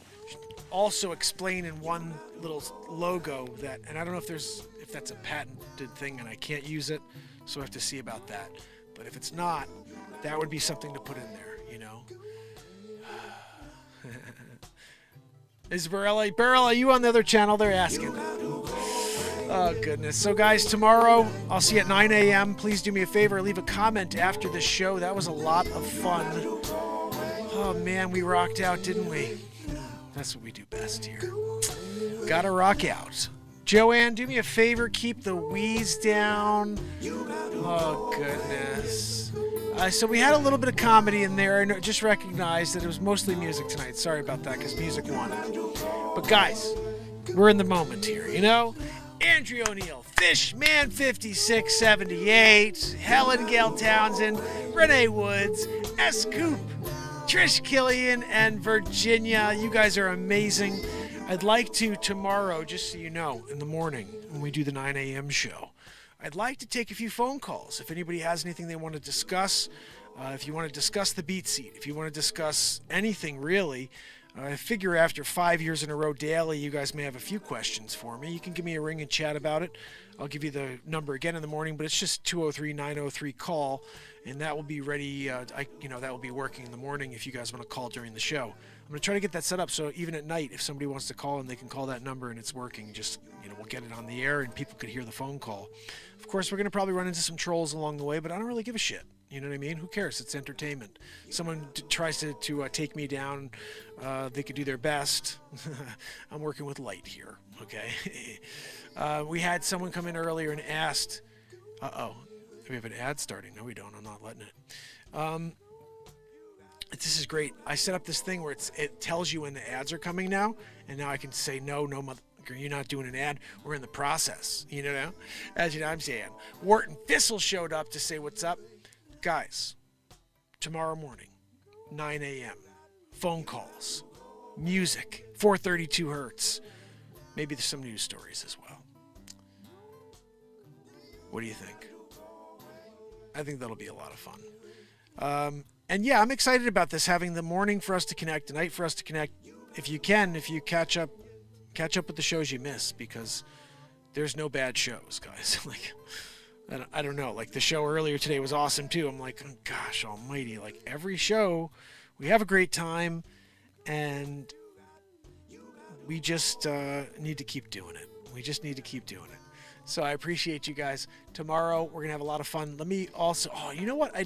also explain in one little logo that, and I don't know if that's a patented thing and I can't use it, so I have to see about that. But if it's not, that would be something to put in there, you know. Is Barella, you on the other channel? They're asking. Oh, goodness. So, guys, tomorrow, I'll see you at 9 a.m. Please do me a favor. Leave a comment after this show. That was a lot of fun. Oh, man, we rocked out, didn't we? That's what we do best here. Gotta rock out. Joanne, do me a favor. Keep the wheeze down. Oh, goodness. So we had a little bit of comedy in there. I just recognized that it was mostly music tonight. Sorry about that, because music won. But, guys, we're in the moment here, you know? Andrea O'Neill, Fishman 5678, Helen Gale Townsend, Renee Woods, S. Coop, Trish Killian, and Virginia. You guys are amazing. I'd like to tomorrow, just so you know, in the morning when we do the 9 a.m. show, I'd like to take a few phone calls. If anybody has anything they want to discuss, if you want to discuss the BeatSeat, if you want to discuss anything really, I figure after 5 years in a row daily, you guys may have a few questions for me. You can give me a ring and chat about it. I'll give you the number again in the morning, but it's just 203-903-CALL, and that will be ready. That will be working in the morning if you guys want to call during the show. I'm going to try to get that set up so even at night, if somebody wants to call and they can call that number and it's working, just, we'll get it on the air and people could hear the phone call. Of course, we're going to probably run into some trolls along the way, but I don't really give a shit. You know what I mean? Who cares? It's entertainment. Someone tries to take me down. They could do their best. I'm working with light here, okay? We had someone come in earlier and asked, we have an ad starting. No, we don't. I'm not letting it. This is great. I set up this thing where it tells you when the ads are coming now, and now I can say, no, mother, you're not doing an ad. We're in the process, As you know, I'm saying. Wharton Thistle showed up to say what's up. Guys, tomorrow morning, 9 a.m., phone calls, music, 432 hertz. Maybe there's some news stories as well. What do you think? I think that'll be a lot of fun. And yeah, I'm excited about this, having the morning for us to connect, the night for us to connect. If you catch up with the shows you miss, because there's no bad shows, guys. Like, I don't know. Like, the show earlier today was awesome too. I'm like, oh, gosh almighty. Like, every show, we have a great time, and we just need to keep doing it. We just need to keep doing it. So I appreciate you guys. Tomorrow, we're going to have a lot of fun. Let me also... Oh, you know what? I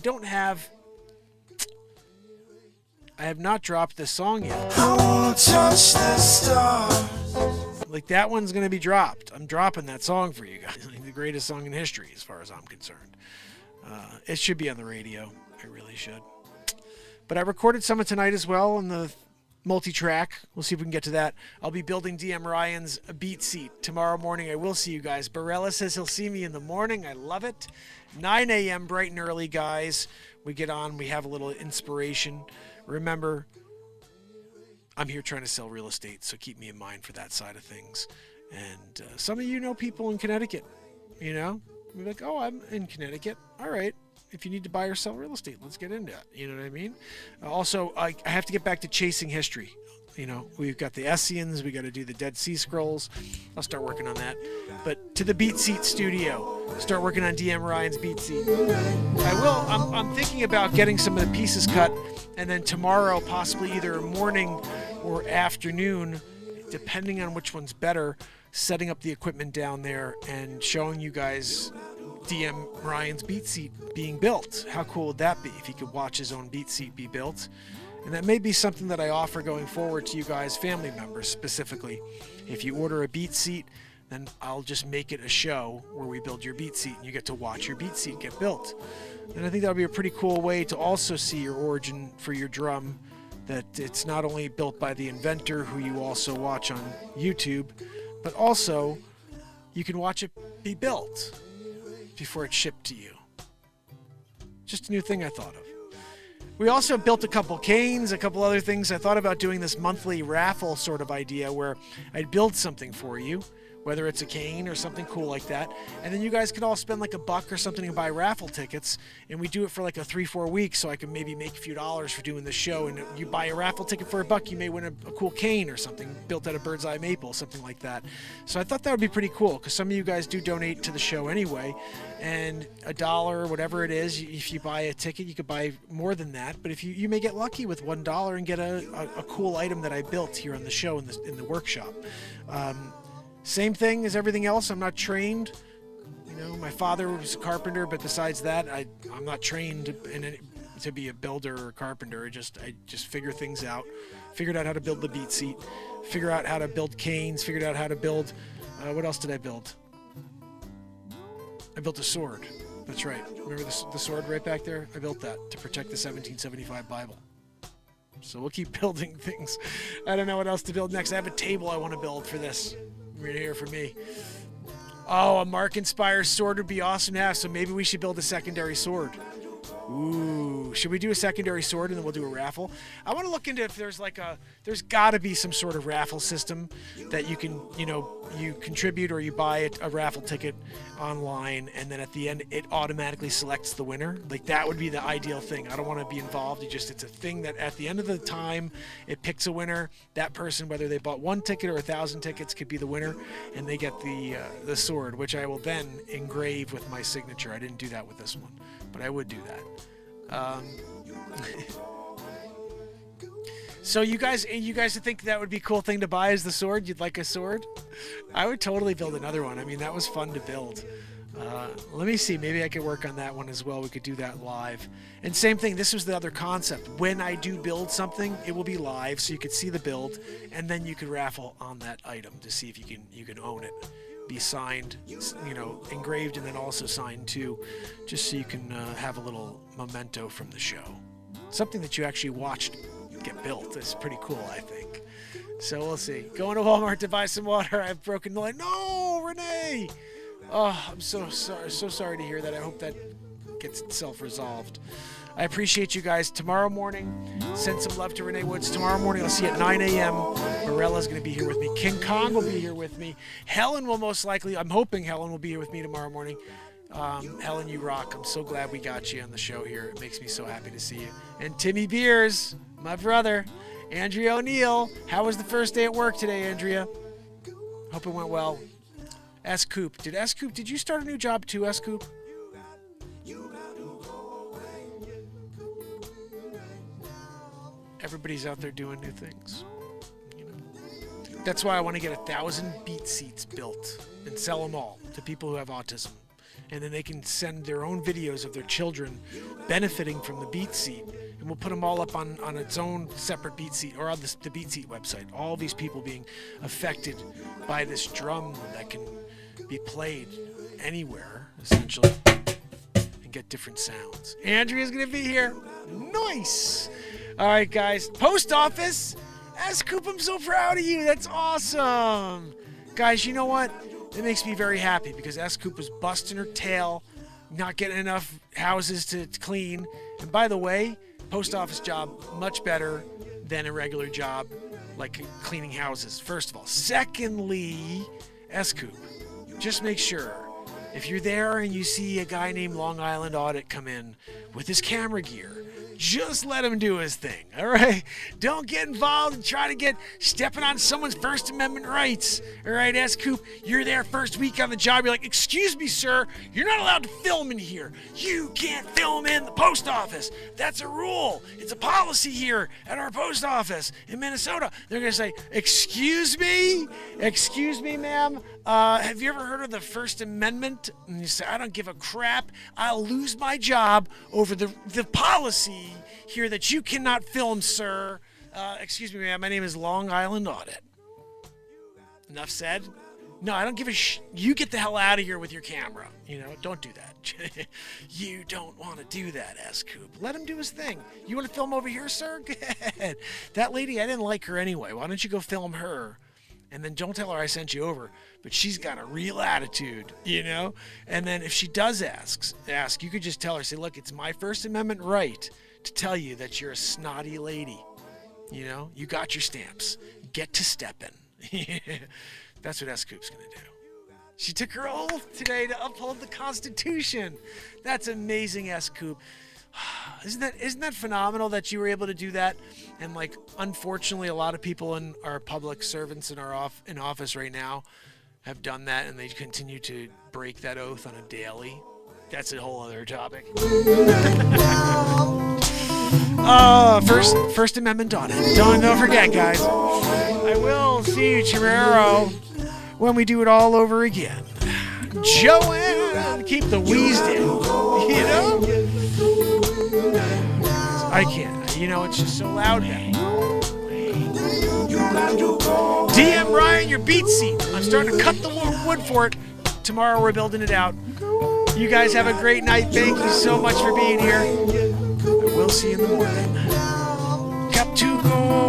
have not dropped this song yet. I wanna touch the stars. Like, that one's going to be dropped. I'm dropping that song for you guys. Like, the greatest song in history, as far as I'm concerned. It should be on the radio. I really should. But I recorded some of tonight as well on the multi-track. We'll see if we can get to that. I'll be building DM Ryan's BeatSeat tomorrow morning. I will see you guys. Barella says he'll see me in the morning. I love it. 9 a.m. bright and early, guys. We get on. We have a little inspiration. Remember, I'm here trying to sell real estate, so keep me in mind for that side of things. And some of you know people in Connecticut, you know? You're like, oh, I'm in Connecticut. All right. If you need to buy or sell real estate, let's get into it. You know what I mean? Also, I have to get back to chasing history. You know, we've got the Essians. We got to do the Dead Sea Scrolls. I'll start working on that. But to the BeatSeat studio, start working on DM Ryan's BeatSeat. I will. I'm thinking about getting some of the pieces cut, and then tomorrow, possibly either morning or afternoon, depending on which one's better, setting up the equipment down there and showing you guys DM Ryan's BeatSeat being built. How cool would that be if he could watch his own BeatSeat be built? And that may be something that I offer going forward to you guys, family members specifically. If you order a BeatSeat, then I'll just make it a show where we build your BeatSeat and you get to watch your BeatSeat get built. And I think that would be a pretty cool way to also see your origin for your drum, that it's not only built by the inventor who you also watch on YouTube, but also you can watch it be built before it's shipped to you. Just a new thing I thought of. We also built a couple canes, a couple other things. I thought about doing this monthly raffle sort of idea where I'd build something for you, whether it's a cane or something cool like that. And then you guys could all spend like $1 or something and buy raffle tickets. And we do it for like a 3-4 weeks, so I can maybe make a few dollars for doing this show. And you buy a raffle ticket for $1, you may win a cool cane or something built out of bird's eye maple, something like that. So I thought that would be pretty cool, because some of you guys do donate to the show anyway. And $1, whatever it is, if you buy a ticket, you could buy more than that. But if you may get lucky with $1 and get a cool item that I built here on the show in the workshop. Same thing as everything else. I'm not trained. You know, my father was a carpenter, but besides that, I'm not trained to be a builder or a carpenter. I just figure things out. Figured out how to build the BeatSeat. Figure out how to build canes. Figured out how to build. What else did I build? I built a sword. That's right. Remember the sword right back there? I built that to protect the 1775 Bible. So we'll keep building things. I don't know what else to build next. I have a table I want to build for this. Right here for me. Oh, a Mark-inspired sword would be awesome to have, so maybe we should build a secondary sword. Ooh, should we do a secondary sword and then we'll do a raffle? I want to look into if there's there's got to be some sort of raffle system that you can, you contribute or you buy a raffle ticket online, and then at the end it automatically selects the winner. Like, that would be the ideal thing. I don't want to be involved. It's a thing that at the end of the time it picks a winner. That person, whether they bought 1 ticket or 1,000 tickets, could be the winner, and they get the sword, which I will then engrave with my signature. I didn't do that with this one, but I would do that. So you guys think that would be a cool thing to buy as the sword? You'd like a sword? I would totally build another one. I mean, that was fun to build. Let me see. Maybe I could work on that one as well. We could do that live. And same thing. This was the other concept. When I do build something, it will be live, so you could see the build, and then you could raffle on that item to see if you can own it. Be signed, engraved, and then also signed too, just so you can have a little memento from the show. Something that you actually watched get built. It's pretty cool, I think. So we'll see. Going to Walmart to buy some water. I've broken the line. No, Renee! Oh, I'm so sorry to hear that. I hope that gets itself resolved. I appreciate you guys. Tomorrow morning, send some love to Renee Woods. Tomorrow morning, I'll see you at 9 a.m. Morella's going to be here with me. King Kong will be here with me. Helen will most likely, I'm hoping Helen will be here with me tomorrow morning. Helen, you rock. I'm so glad we got you on the show here. It makes me so happy to see you. And Timmy Beers, my brother. Andrea O'Neill, how was the first day at work today, Andrea? Hope it went well. S. Coop, did you start a new job too, S. Coop? Everybody's out there doing new things. You know. That's why I want to get 1,000 BeatSeats built and sell them all to people who have autism. And then they can send their own videos of their children benefiting from the BeatSeat. And we'll put them all up on its own separate BeatSeat or on the BeatSeat website. All these people being affected by this drum that can be played anywhere, essentially, and get different sounds. Andrea's going to be here. Nice. All right, guys. Post office. S. Coop, I'm so proud of you. That's awesome. Guys, you know what? It makes me very happy because S. Coop was busting her tail, not getting enough houses to clean. And by the way, post office job, much better than a regular job like cleaning houses, first of all. Secondly, S. Coop, just make sure if you're there and you see a guy named Long Island Audit come in with his camera gear, just let him do his thing, all right? Don't get involved and try to get stepping on someone's First Amendment rights, all right, S. Coop? You're there first week on the job. You're like, excuse me, sir, you're not allowed to film in here. You can't film in the post office. That's a rule. It's a policy here at our post office in Minnesota. They're going to say, excuse me, ma'am, have you ever heard of the First Amendment? And you say, I don't give a crap. I'll lose my job over the policy here that you cannot film, sir. Excuse me, ma'am. My name is Long Island Audit. Enough said? No, I don't give a You get the hell out of here with your camera. You know, don't do that. You don't want to do that, S. Coop. Let him do his thing. You want to film over here, sir? Go ahead. That lady, I didn't like her anyway. Why don't you go film her? And then don't tell her I sent you over. But she's got a real attitude, you know? And then if she does ask, you could just tell her, say, look, it's my First Amendment right to tell you that you're a snotty lady. You know? You got your stamps. Get to stepping. That's what S. Coop's going to do. She took her oath today to uphold the Constitution. That's amazing, S. Coop. Isn't that phenomenal that you were able to do that? And like, unfortunately, a lot of people in our public servants in office right now have done that, and they continue to break that oath on a daily. That's a whole other topic. First Amendment audit. Don't forget, guys. I will see you tomorrow when we do it all over again. Joanne, keep the wheeze down. You know? I can't. You know, it's just so loud now. DM Ryan, your BeatSeat. I'm starting to cut the wood for it. Tomorrow we're building it out. You guys have a great night. Thank you so much for being here. I will see you in the morning. Got to go